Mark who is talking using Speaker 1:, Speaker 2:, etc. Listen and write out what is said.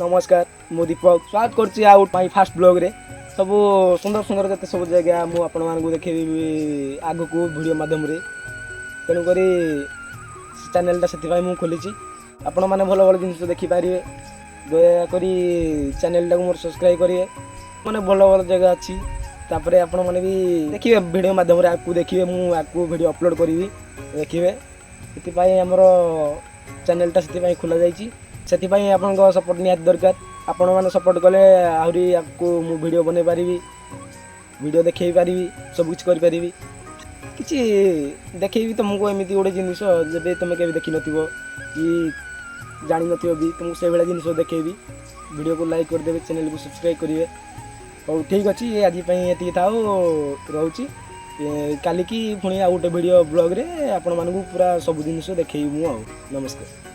Speaker 1: नमस्कार मु दीपक स्वागत करुँ माई फास्ट ब्लॉग रे सब सुंदर सुंदर जते सब जगह मु आपण मानक देखेबी आगु को वीडियो माध्यम रे तेणुक चैनलटा से मुझे खोली आपण मैंने भल भल जिन देखिपारे दयाकोरी चैनलटा को मोर सब्सक्राइब करेंगे मैंने भल भल जगह अच्छी तापर आपण मैंने भी देखिए वीडियो माध्यम आपको देखिए मुझे आपको वीडियो अपलोड करी देखिए से आमर चैनलटा से खोल जाइए से आपण सपोर्ट निहाती दरकार आपण मैंने सपोर्ट कले आहरी आपको मु वीडियो बन पारि वीडियो देखे पारि सब कुछ करि किसी देखी तुमको एमती गोटे जिन जब तुम के देखी नथिबो कि जानी नथिबो भी तुमको से भाया जिन देखेबी वीडियो को लाइक करदे चैनल को सब्सक्राइब करेंगे और ठीक अच्छे आज ये था रोची काली की पुणी आ गोटे वीडियो ब्लॉग रे आपण मानू पूरा सब जिन देखेबी मु नमस्कार।